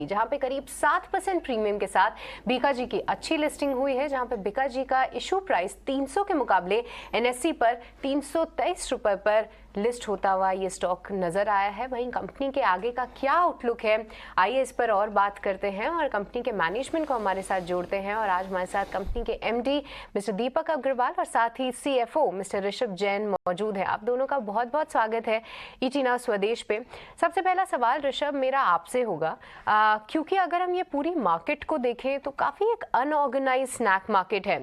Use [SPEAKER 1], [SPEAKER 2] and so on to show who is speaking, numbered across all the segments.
[SPEAKER 1] जहां पे करीब 7% प्रीमियम के साथ बीकाजी की अच्छी लिस्टिंग हुई है, जहां पे बीकाजी का इशू प्राइस 300 के मुकाबले एनएससी पर 323 रुपए पर लिस्ट होता हुआ ये स्टॉक नजर आया है। वहीं कंपनी के आगे का क्या आउटलुक है, आइए इस पर और बात करते हैं और कंपनी के मैनेजमेंट को हमारे साथ जोड़ते हैं। और आज हमारे साथ कंपनी के एमडी मिस्टर दीपक अग्रवाल और साथ ही सीएफओ मिस्टर ऋषभ जैन मौजूद है। आप दोनों का बहुत बहुत स्वागत है ईटी नाउ स्वदेश पे। सबसे पहला सवाल ऋषभ मेरा आपसे होगा, क्योंकि अगर हम ये पूरी मार्केट को देखें तो काफी एक अनऑर्गेनाइज स्नैक मार्केट है।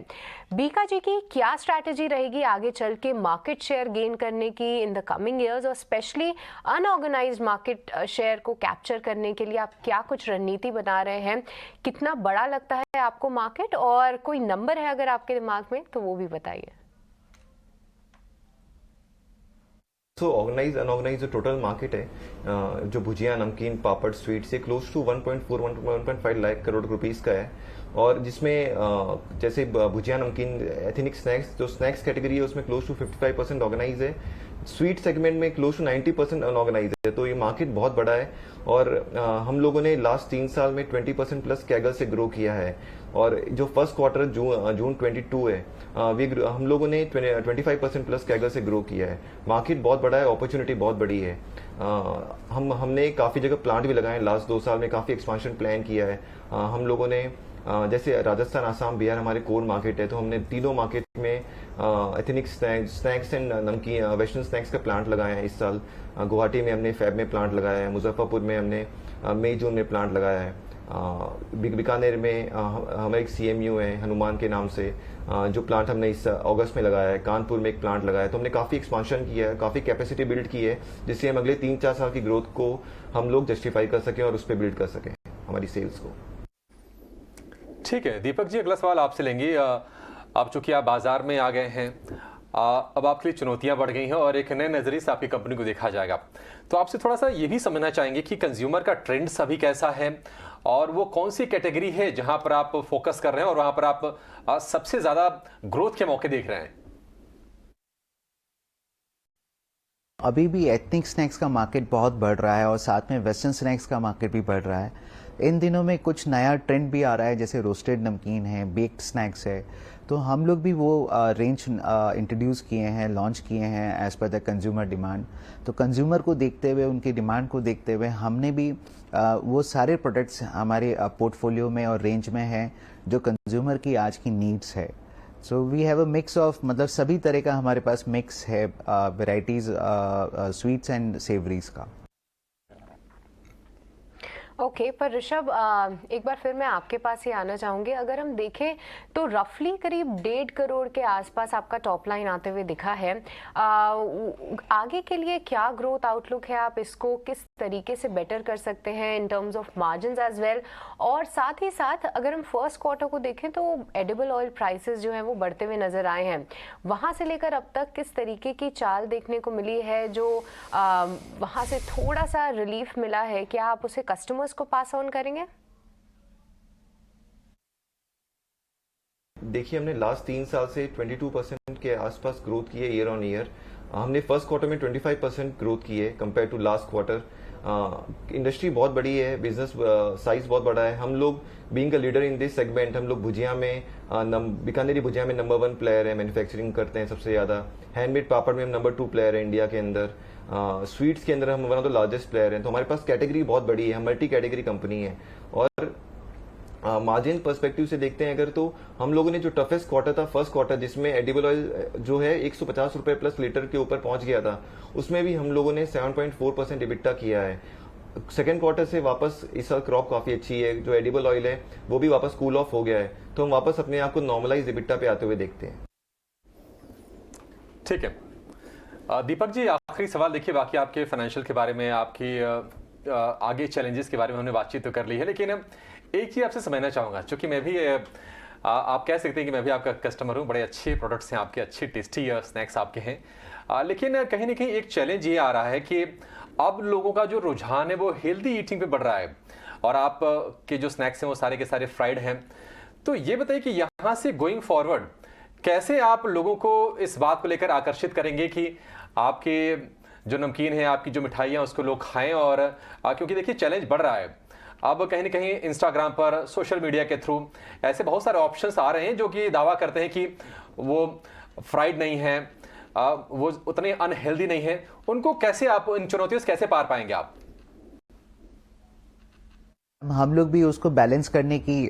[SPEAKER 1] बीकाजी की क्या स्ट्रैटेजी रहेगी आगे चल के मार्केट शेयर गेन करने की इन द कमिंग ईयर्स, और स्पेशली अनऑर्गेनाइज्ड मार्केट शेयर को कैप्चर करने के लिए आप क्या कुछ रणनीति बना रहे हैं? कितना बड़ा लगता है आपको मार्केट, और कोई नंबर है अगर आपके दिमाग में तो वो भी बताइए।
[SPEAKER 2] तो ऑर्गेनाइज अनऑर्गेनाइज जो टोटल मार्केट है, जो भुजिया नमकीन पापड़ स्वीट से close to 1.4-1.5 lakh crore rupees का है। और जिसमें जैसे भुजिया नमकीन एथनिक स्नैक्स, जो स्नैक्स कैटेगरी है उसमें क्लोज टू 55% ऑर्गेनाइज है। स्वीट सेगमेंट में क्लोज टू 90% अनऑर्गेनाइज है। तो ये मार्केट बहुत बड़ा है और हम लोगों ने लास्ट 3 साल में 20% प्लस कैगल से ग्रो किया है। और जो फर्स्ट क्वार्टर जून 22 है, हम लोगों ने 25% प्लस कैगल से ग्रो किया है। मार्केट बहुत बड़ा है, अपॉर्चुनिटी बहुत बड़ी है। हमने काफ़ी जगह प्लांट भी लगाए हैं। लास्ट 2 साल में काफ़ी एक्सपांशन प्लान किया है। हम लोगों ने जैसे राजस्थान, आसाम, बिहार हमारे कोर मार्केट है, तो हमने तीनों मार्केट में एथनिक स्नैक्स एंड नमकीन वेस्टर्न स्नैक्स का प्लांट लगाया है इस साल। गुवाहाटी में हमने फेब में प्लांट लगाया है। मुजफ्फरपुर में हमने मई जून में प्लांट लगाया है। बीकानेर में हमारे एक सीएमयू है हनुमान के नाम से, जो प्लांट हमने इस अगस्त में लगाया है। कानपुर में एक प्लांट लगाया है। तो हमने काफ़ी एक्सपांशन किया है, काफ़ी कैपेसिटी बिल्ड की है, जिससे हम अगले 3-4 साल की ग्रोथ को हम लोग जस्टिफाई कर सकें और उस पर बिल्ड कर सकें हमारी सेल्स को।
[SPEAKER 3] ठीक है दीपक जी, अगला सवाल आपसे लेंगे। अब चूंकि आप बाजार में आ गए हैं, अब आपके लिए चुनौतियां बढ़ गई हैं और एक नए नजरिए से आपकी कंपनी को देखा जाएगा। तो आपसे थोड़ा सा ये भी समझना चाहेंगे कि कंज्यूमर का ट्रेंड अभी कैसा है और वो कौन सी कैटेगरी है जहां पर आप फोकस कर रहे हैं और वहां पर आप सबसे ज्यादा ग्रोथ के मौके देख रहे हैं।
[SPEAKER 4] अभी भी एथनिक स्नैक्स का मार्केट बहुत बढ़ रहा है और साथ में वेस्टर्न स्नैक्स का मार्केट भी बढ़ रहा है। इन दिनों में कुछ नया ट्रेंड भी आ रहा है, जैसे रोस्टेड नमकीन है, बेक्ड स्नैक्स है। तो हम लोग भी वो रेंज इंट्रोड्यूस किए हैं, लॉन्च किए हैं as per the consumer demand. तो कंज्यूमर को देखते हुए, उनकी डिमांड को देखते हुए हमने भी वो सारे प्रोडक्ट्स हमारे पोर्टफोलियो में और रेंज में हैं जो कंज्यूमर की आज की नीड्स है। So we have a mix of, मतलब सभी तरह का हमारे पास मिक्स है, वेराइटीज स्वीट्स एंड सेवरीज का।
[SPEAKER 1] ओके, पर ऋषभ एक बार फिर मैं आपके पास ही आना चाहूँगी। अगर हम देखें तो रफली करीब 1.5 करोड़ के आसपास आपका टॉप लाइन आते हुए दिखा है। आगे के लिए क्या ग्रोथ आउटलुक है, आप इसको किस तरीके से बेटर कर सकते हैं in terms of margins as well, और साथ ही साथ अगर हम फर्स्ट क्वार्टर को देखें तो एडिबल ऑयल प्राइसेस जो हैं वो बढ़ते हुए नजर आए हैं। वहाँ से लेकर अब तक किस तरीके की चाल देखने को मिली है, जो वहाँ से थोड़ा सा रिलीफ मिला है, क्या आप उसे कस्टमर्स को पास ऑन करेंगे?
[SPEAKER 2] देखिए, हमने लास्ट 3 साल से 22% के आसपास ग्रोथ की है ईयर ऑन ईयर। हमने फर्स्ट क्वार्टर में 25% ग्रोथ की है compare to last quarter. Industry बहुत बड़ी है, बिजनेस साइज बहुत बड़ा है। हम लोग being a leader in this segment, हम लोग भुजिया में बीकानेरी भुजिया में नंबर 1 प्लेयर है, मैन्युफैक्चरिंग करते हैं सबसे ज़्यादा। हैंडमेड पापड़ में हम नंबर 2 प्लेयर है इंडिया के अंदर। स्वीट्स के अंदर हम one of the largest player हैं। तो हमारे पास कैटेगरी बहुत बड़ी है, मल्टी कैटेगरी कंपनी है। और मार्जिन पर्सपेक्टिव से देखते हैं अगर, तो हम लोगों ने जो टफेस्ट क्वार्टर था फर्स्ट क्वार्टर, जिसमें एडिबल ऑयल जो है 150 रुपए प्लस लीटर के ऊपर पहुंच गया था, उसमें भी हम लोगों ने 7.4% इबिट्टा किया है। सेकेंड क्वार्टर से वापस इस साल क्रॉप काफी अच्छी है, जो एडिबल ऑयल है वो भी वापस कूल ऑफ हो गया है। तो हम वापस अपने आप को नॉर्मलाइज इबिट्टा पे आते हुए देखते हैं।
[SPEAKER 3] ठीक है दीपक जी, आखिरी सवाल देखिए, बाकी आपके फाइनेंशियल के बारे में, आपकी आगे चैलेंजेस के बारे में हमने बातचीत तो कर ली है, लेकिन एक चीज आपसे समझना चाहूंगा, क्योंकि मैं भी आप कह सकते हैं कि मैं भी आपका कस्टमर हूं। बड़े अच्छे प्रोडक्ट्स हैं आपके, अच्छे टेस्टी स्नैक्स आपके हैं, लेकिन कहीं ना कहीं एक चैलेंज ये आ रहा है कि अब लोगों का जो रुझान है वो हेल्दी ईटिंग पे बढ़ रहा है और आप के जो स्नैक्स हैं वो सारे के सारे फ्राइड हैं। तो ये बताइए कि यहाँ से गोइंग फॉरवर्ड कैसे आप लोगों को इस बात को लेकर आकर्षित करेंगे कि आपके जो नमकीन है, आपकी जो मिठाइयाँ, उसको लोग खाएं। और क्योंकि देखिए चैलेंज बढ़ रहा है, अब कहीं ना कहीं इंस्टाग्राम पर, सोशल मीडिया के थ्रू ऐसे बहुत सारे ऑप्शंस आ रहे हैं जो कि दावा करते हैं कि वो फ्राइड नहीं है, वो उतने अनहेल्दी नहीं है। उनको कैसे आप, इन चुनौतियों से कैसे पार पाएंगे आप?
[SPEAKER 4] हम लोग भी उसको बैलेंस करने की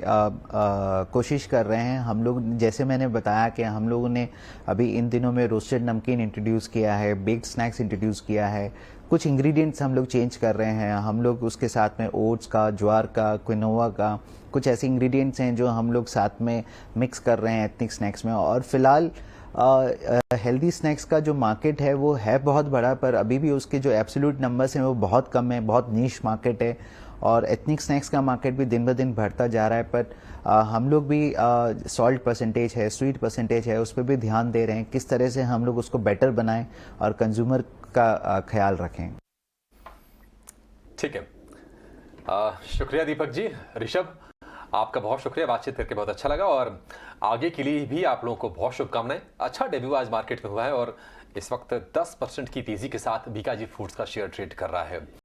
[SPEAKER 4] कोशिश कर रहे हैं। हम लोग, जैसे मैंने बताया कि हम लोगों ने अभी इन दिनों में रोस्टेड नमकीन इंट्रोड्यूस किया है, बेक्ड स्नैक्स इंट्रोड्यूस किया है, कुछ इंग्रेडिएंट्स हम लोग चेंज कर रहे हैं। हम लोग उसके साथ में ओट्स का, ज्वार का, क्विनोवा का, कुछ ऐसे इंग्रेडिएंट्स हैं जो हम लोग साथ में मिक्स कर रहे हैं एथनिक स्नैक्स में। और फिलहाल हेल्दी स्नैक्स का जो मार्केट है वो है बहुत बड़ा, पर अभी भी उसके जो एब्सोल्यूट नंबर्स हैं वो बहुत कम है, बहुत नीश मार्केट है। और एथनिक स्नैक्स का मार्केट भी दिन ब दिन बढ़ता जा रहा है, पर हम लोग भी सॉल्ट परसेंटेज है, स्वीट परसेंटेज है, उस पर भी ध्यान दे रहे हैं किस तरह से हम लोग उसको बेटर बनाएं और कंज्यूमर का ख्याल रखें।
[SPEAKER 3] ठीक है, शुक्रिया दीपक जी। ऋषभ, आपका बहुत शुक्रिया, बातचीत करके बहुत अच्छा लगा और आगे के लिए भी आप लोगों को बहुत शुभकामनाएं। अच्छा डेब्यू आज मार्केट में हुआ है और इस वक्त 10% की तेजी के साथ बीकाजी फूड्स का शेयर ट्रेड कर रहा है।